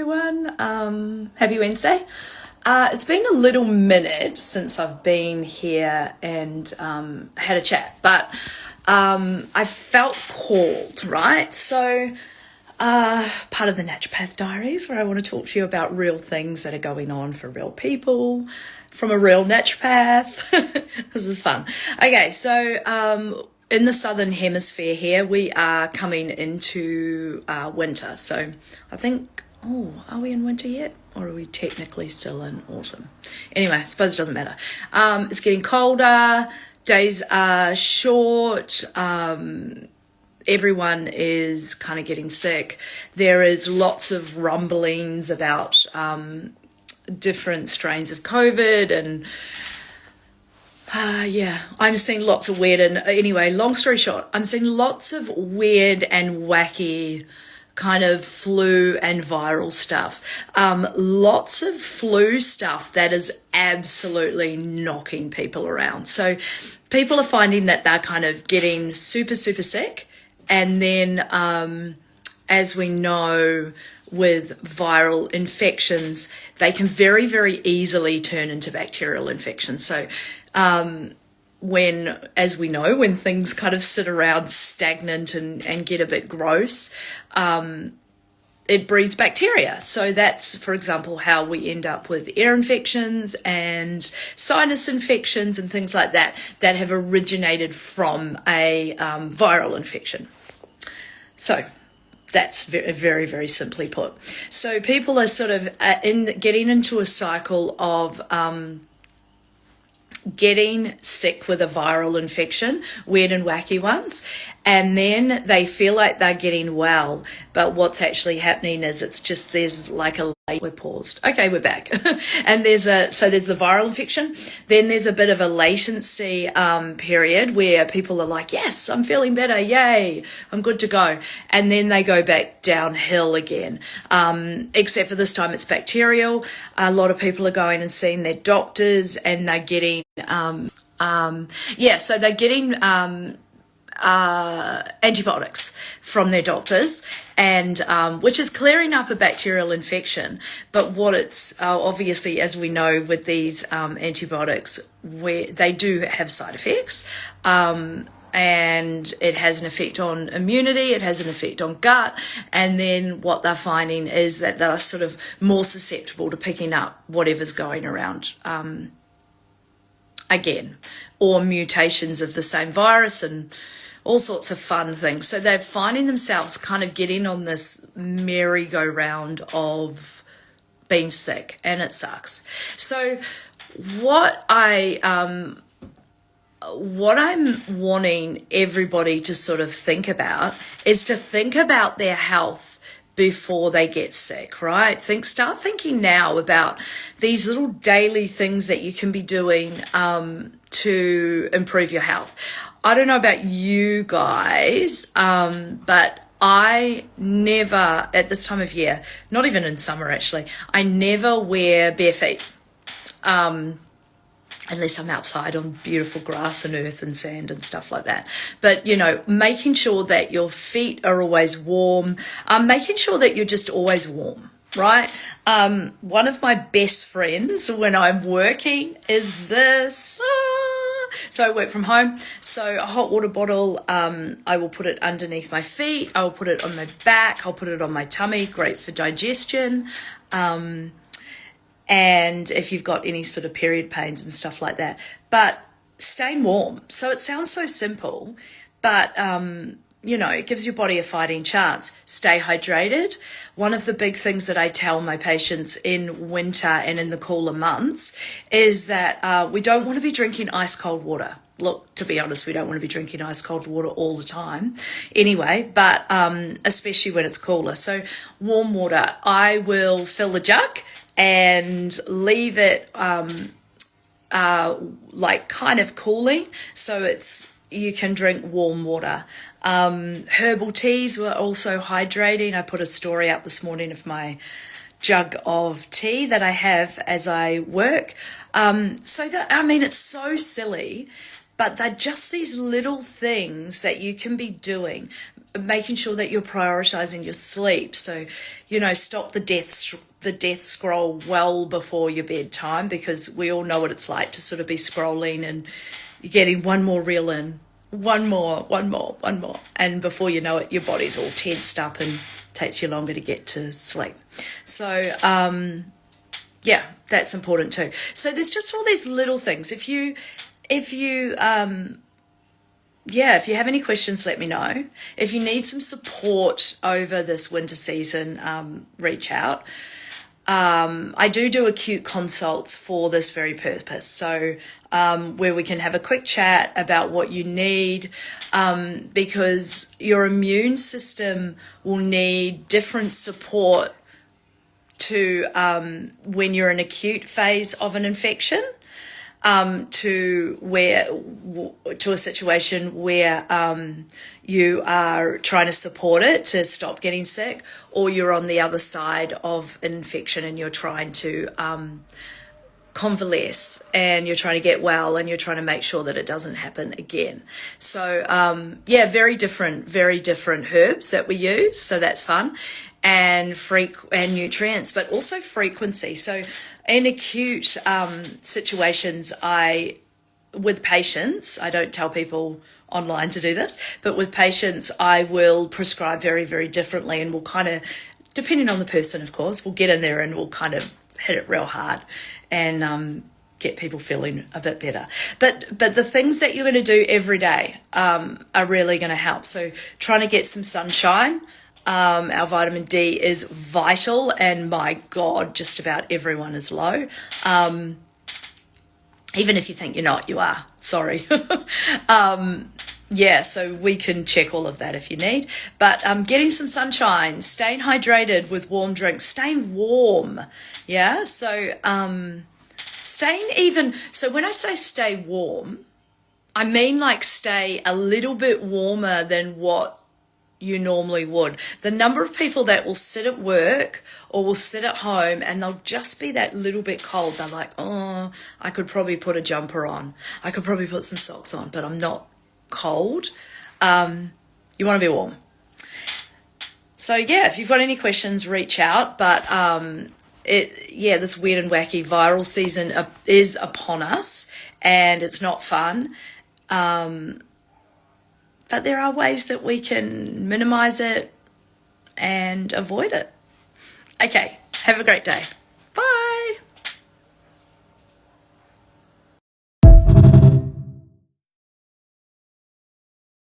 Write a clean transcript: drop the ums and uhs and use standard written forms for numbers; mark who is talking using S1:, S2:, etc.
S1: everyone. Happy Wednesday. It's been a little minute since I've been here and had a chat, but I felt called, right? So part of the Naturopath Diaries, where I want to talk to you about real things that are going on for real people from a real naturopath. This is fun. Okay, so in the southern hemisphere here, we are coming into winter. So I think, are we in winter yet? Or are we technically still in autumn? Anyway, I suppose it doesn't matter. It's getting colder, days are short, everyone is kind of getting sick. There is lots of rumblings about different strains of COVID and I'm seeing lots of weird, and anyway, long story short, I'm seeing lots of weird and wacky kind of flu and viral stuff. Lots of flu stuff that is absolutely knocking people around. So people are finding that they're kind of getting super, super sick. And then, as we know, with viral infections, they can very, very easily turn into bacterial infections. So as we know, when things kind of sit around stagnant and get a bit gross, it breeds bacteria. So that's, for example, how we end up with ear infections and sinus infections and things like that have originated from a viral infection. So that's very, very, very simply put. So people are sort of getting into a cycle of getting sick with a viral infection, weird and wacky ones, and then they feel like they're getting well, but what's actually happening is there's like a we're paused. Okay, we're back. And there's the viral infection. Then there's a bit of a latency period where people are like, yes, I'm feeling better. Yay, I'm good to go. And then they go back downhill again. Except for this time it's bacterial. A lot of people are going and seeing their doctors and they're getting, so they're getting antibiotics from their doctors, and which is clearing up a bacterial infection. But what it's obviously, as we know with these antibiotics, where they do have side effects, and it has an effect on immunity, it has an effect on gut, and then what they're finding is that they're sort of more susceptible to picking up whatever's going around again, or mutations of the same virus and all sorts of fun things. So they're finding themselves kind of getting on this merry-go-round of being sick, and it sucks. So what I'm wanting everybody to sort of think about is to think about their health before they get sick, right? Start thinking now about these little daily things that you can be doing to improve your health. I don't know about you guys, but I never, at this time of year, not even in summer actually, I never wear bare feet. Unless I'm outside on beautiful grass and earth and sand and stuff like that. But, making sure that your feet are always warm, making sure that you're just always warm, right? One of my best friends when I'm working is this. So I work from home. So a hot water bottle, I will put it underneath my feet. I will put it on my back. I'll put it on my tummy. Great for digestion. And if you've got any sort of period pains and stuff like that. But staying warm. So it sounds so simple, but, it gives your body a fighting chance. Stay hydrated. One of the big things that I tell my patients in winter and in the cooler months is that we don't want to be drinking ice cold water. Look, to be honest, we don't want to be drinking ice cold water all the time anyway, but especially when it's cooler. So warm water, I will fill the jug and leave it like kind of cooling, so you can drink warm water. Herbal teas were also hydrating. I put a story up this morning of my jug of tea that I have as I work. It's so silly, but they're just these little things that you can be doing. making sure that you're prioritizing your sleep. So, stop the death scroll well before your bedtime, because we all know what it's like to sort of be scrolling and you're getting one more reel in, one more, and before you know it, your body's all tensed up and takes you longer to get to sleep. So yeah, that's important too. So there's just all these little things. If you have any questions, let me know. If you need some support over this winter season, reach out. I do acute consults for this very purpose. So where we can have a quick chat about what you need, because your immune system will need different support to when you're in acute phase of an infection, to a situation where you are trying to support it to stop getting sick, or you're on the other side of an infection and you're trying to convalesce and you're trying to get well and you're trying to make sure that it doesn't happen again. So very different herbs that we use, so that's fun, and nutrients, but also frequency. So in acute situations, with patients, I don't tell people online to do this, but with patients, I will prescribe very, very differently, and we'll kind of, depending on the person, of course, we'll get in there and we'll kind of hit it real hard and get people feeling a bit better. But the things that you're going to do every day are really going to help. So trying to get some sunshine. Our vitamin D is vital, and my God, just about everyone is low. Even if you think you're not, you are. Sorry. So we can check all of that if you need. But getting some sunshine, staying hydrated with warm drinks, staying warm. Yeah, so staying even. So when I say stay warm, I mean like stay a little bit warmer than what you normally would. The number of people that will sit at work or will sit at home and they'll just be that little bit cold. They're like, oh, I could probably put a jumper on. I could probably put some socks on, but I'm not cold. You want to be warm. So yeah, if you've got any questions, reach out. But this weird and wacky viral season is upon us, and it's not fun. But there are ways that we can minimize it and avoid it. Okay, have a great day.